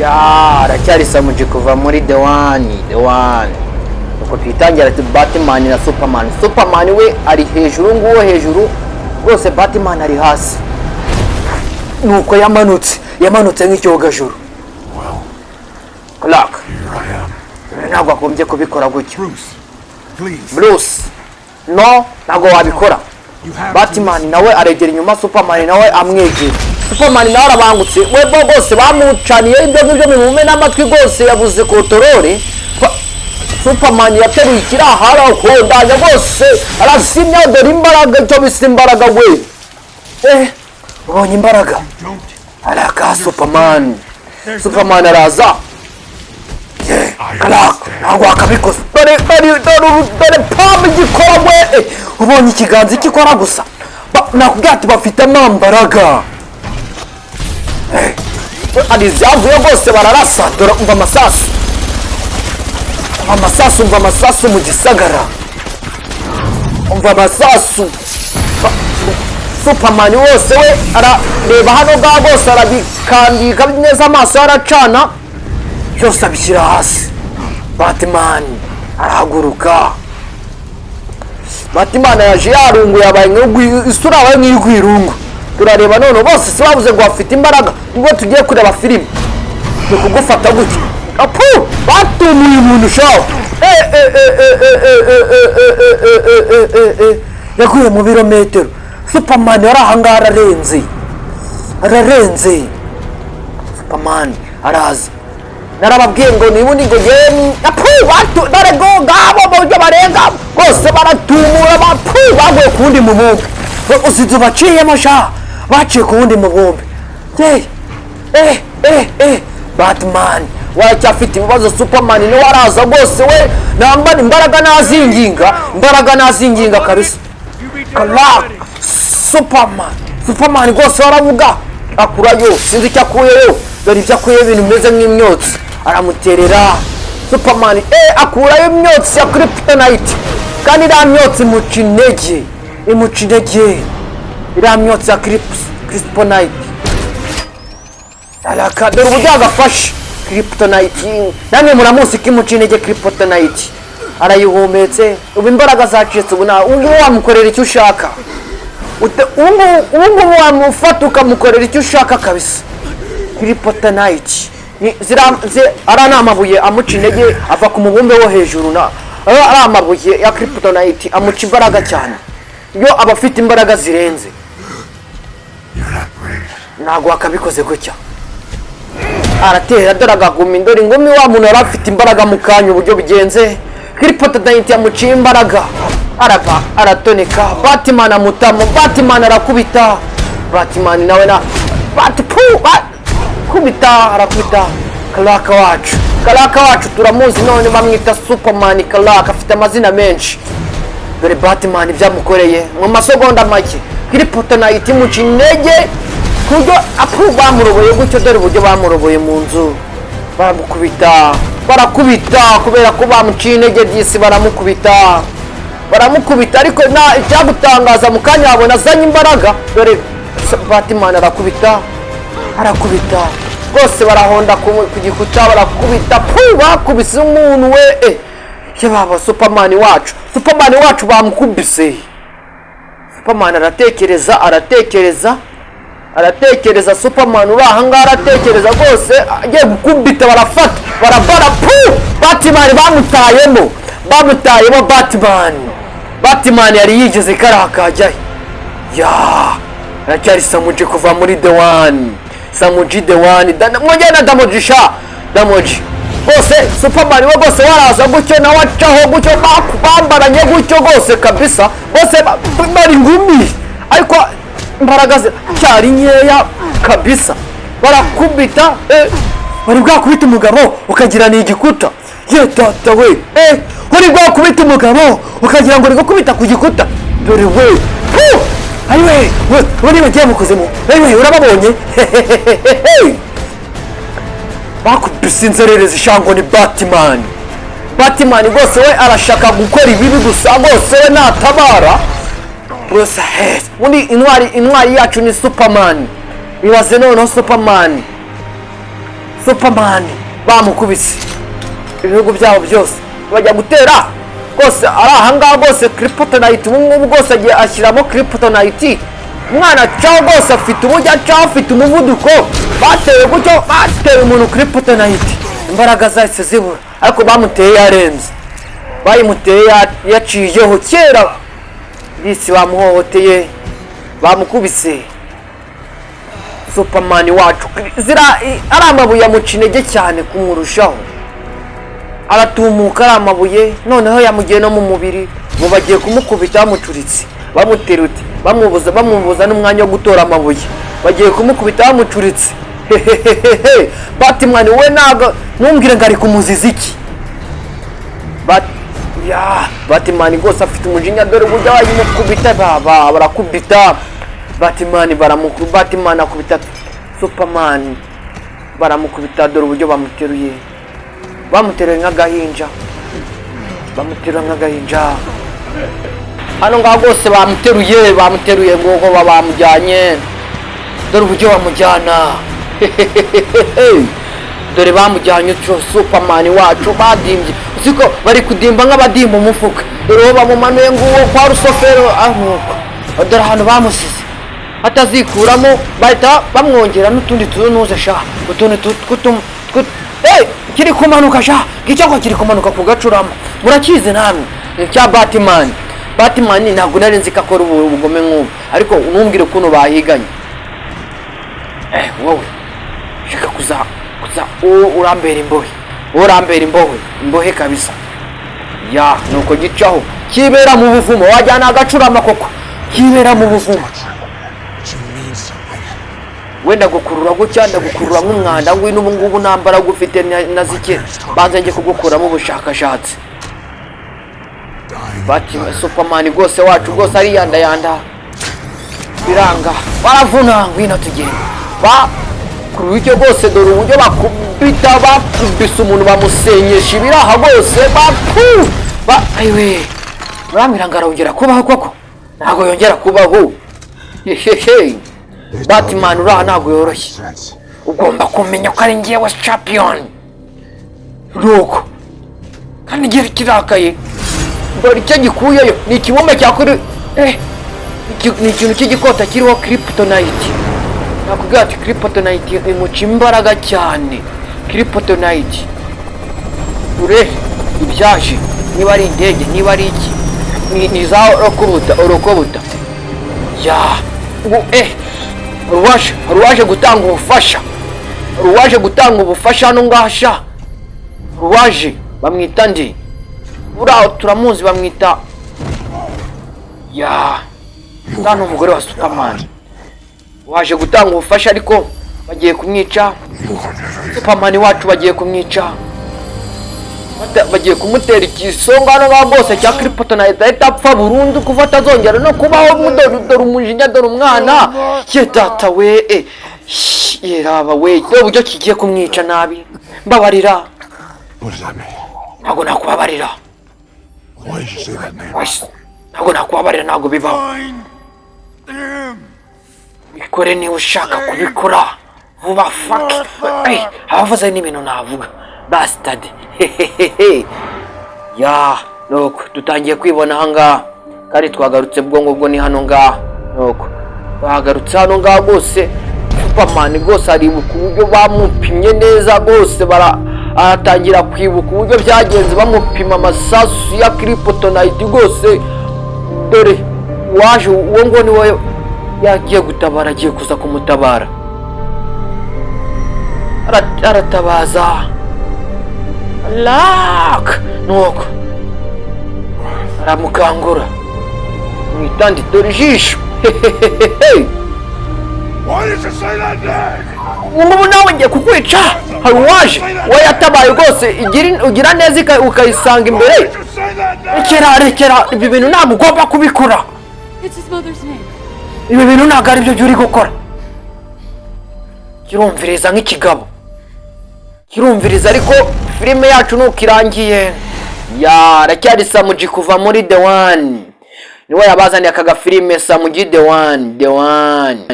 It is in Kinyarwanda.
ya aracyari Samuji kuva muri the one uko twitangira ati Batman na Superman we ari hejuru nguwo hejuru rwose Batman ari hasi nuko yamanutse nk'icyogajuru Clark ntabwo akombye kubikora gutyo Bruce no ntabwo wabikora Batman nawe aregera inyuma Superman nawe amwegera Superman nawe arabangutse we bose bamucaniye ibyo ngibyo bimume n'amatwi rwose yabuze kotorore Superman yateruye ikirahara ukondanya rwose arasimya dore imbaraga cyo bise imbaraga we ubonye imbaraga araka Superman araza Clark ntabwo akabikoze dore pam igikora we ubonye ikiganza ikikora gusa nakubwira ati bafite amambaraga arizavuye rwose bararasa dore umva amasasu mu gisagara umva amasasu Superman wose we arareba hano bwa bose arabikandika neza amaso aracana byose abishyira hasi Batman arahaguruka Batman yaje yarunguye abaye isura yabaye nk'igwirungu turareba none bose si bavuze ngo bafite imbaraga nibwo tugiye kureba filime ni kugufata gutya apu batumuye umuntu shaho yaguye mu birometero Superman yarahanga ararenze Superman araza narababwiye ngo nibundi ngo apu batu darego ngabo byo barenga bose baratumura baguye kundi mubumbe usizo baciyemo sha baciye kundi mubumbe Batman wacyafite ibibazo Superman no waraza rwose we namba imbaraga nazinginga kabisa Clark Superman rwose waravuga akurayo sinzi icyo akuyeyo dore ibyo akuye ibintu bimeze nk'imyotsi aramuterera Superman akurayo imyotsi ya kryptonite kandi iriya myotsi imuca intege iriya myotsi ya kryptonite araka dore uburyo agafashe kryptonite namwe muramuzi ko imuca intege kryptonite arayihumetse ubu imbaraga zacitse ubu wamukorera icyo ushaka ubu wamufata ukamukorera icyo ushaka kabisa kryptonite ari amabuye amuca intege ava ku mubumbe wo hejuru ari amabuye ya kryptonite amuca imbaraga cyane iyo aba afite imbaraga zirenze ntabwo akabikoze gutya aratera dore agaguma indore ingumi wa muntu yari afite imbaraga mu kanya uburyo bigenze kryptonite yamuciye imbaraga arava aratoneka Batman amutamo Batman arakubita Batman nawe arakubita Clark wacu turamuzi none bamwita Superman Clark afite amazina menshi dore Batman byamukoreye mu masegonda make kryptonite imuca intege kuburyo apu bamuroboye gutyo dore uburyo bamuroboye mu nzu barakubita kubera ko bamuciye intege by'isi baramukubita ariko icyagutangaza mu kanya yabona azanye imbaraga dore Batman arakubita bose barahonda ku gikuta barakubita bakubise umuntu we yababa Superman wacu bamukubise Superman aratekereza Superman uri ahangara aratekereza rwose agiye gukubita barafata Batman bamutayemo Batman yari yigeze karakajyayo aracyari Samuji kuva muri the one mwongera Damoji bose Superman we bose waraza gutyo nawe acaho gutyo bambaranye gutyo rwose kabisa bose bari ngumi ariko imbaraga cyari nkeya kabisa barakubita bari bwakubita umugabo ukagira ni igikuta tata we bari bwakubita umugabo ukagira ngo rigukubita ku gikuta dore we ayiwe we bagiye mu kuzimu urababonye bakubise inzererezi shango ni Batman rwose we arashaka gukora ibibi gusa rwose we natabara rwose ubundi intwari yacu ni Superman ibaze noneho Superman bamukubise ibihugu byabo byose bajya gutera rwose ari ahangaha rwose kryptonite ubu bwose agiye ashyiramo kryptonite umwana caho rwose afite ubujya caho afite umuvuduko bateye gutyo bateye umuntu kryptonite imbaraga zahise zibura ariko bamuteye yarenze bayimuteye yaciyeho kera bisi bamuhohoteye bamukubise Superman wacu ari amabuye amuca intege cyane kumurushaho aratumuka ari amabuye noneho yamugiye no mu mubiri ngo bagiye kumukubita bamucuritse bamuterute bamubuza n'umwanya wo gutora amabuye bagiye kumukubita bamucuritse Batman we naga numbwire ngo ari kumuziza iki Batman rwose afite umujinya dore burya bayimukubita barakubita Batman akubita Superman baramukubita dore uburyo bamuteruye nk'agahinja hano ngaho rwose bamuteruye ngo bamujyanye dore uburyo bamujyana dore bamujyanye Superman wacu badimbye uziko bari kudimba nk'abadimba umufuka dore bamumanuye nguwo kwa rusofero ahuko dore ahantu bamusize atazikuramo bahita bamwongera n'utundi tunuze sha utundi kiri kumanuka sha gicyako kiri kumanuka ku gacurama murakize namwe cya Batman ntabwo nari nzi ko akora ubugome nk'ubu ariko numbwire ukuntu bahiganye wowe shaka kuza urambera imbohe kabisa nuko gicaho kibera mu buvumo wajyana agacurama koko kibera mu buvumo wenda gukurura gutya ndagukurura nk'umwanda ngwino ubu ngubu nambara gufite nazike banze nge kugukuramo ubushakashatsi Superman rwose wacu rwose ari yanda biranga baravuna ngwino tugenda kuri icyo rwose dore uburyo bakubise umuntu bamusenyesha ibiraha rwose ayiwe urambwira ngo arongera kubaho koko ntabwo yongera kubaho Batman uraha ntabwo yoroshye ugomba kumenya ko ari njyewe champion nuko kandi igihe kirakaye dore icyo gikuyeyo ni ikibumbe cyakuri ni ikintu cy'igikota kiriho kryptonite nakubwira ati kryptonite imuca imbaraga cyane kryptonite ure ibyaje niba ari indege niba ari iki ni za orokobuta ruwaje gutanga ubufasha hano ngasha ruwaje bamwita ndi uraho turamuzi bamwita ni umugore wa Superman waje gutanga ubufasha ariko bagiye kumwica Superman wacu bagiye kumwica bagiye kumutera ikisonga hano ngaho rwose cya kryptonite ahita apfa burundu kuva atazongera no kubaho dore umujinya dore umwana data we yeraba we dore uburyo kigiye kumwica nabi mbabarira ntabwo nakubabarira ntabwo bibaho bikore niba ushaka kubikora vuba fuck abavuze n'ibintu navuga bastard nuko dutangiye kwibona ahangaha kandi twagarutse bwo ni hano ngaha nuko bahagarutse hano ngaha rwose Superman rwose aribuka uburyo bamupimye neza rwose aratangira kwibuka uburyo byagenze bamupima amasasu ya kryptonite rwose dore waje uwo ngo ni we yagiye gutabara agiye kuza kumutabara aratabaza nuko aramukangura mwitandi dore ijisho ubu nawe ngiye kukwica hari uwaje we yatabaye rwose ugira neza ukayisanga imbere rekera ibi bintu ntabwo ugomba kubikora ibi bintu ntabwo ari byo uri gukora kirumviriza nk'ikigabo kirumviriza ariko filime yacu nuko irangiye aracyari Samuji kuva muri The One niwe yabazaniye aka gafilime Samuji The One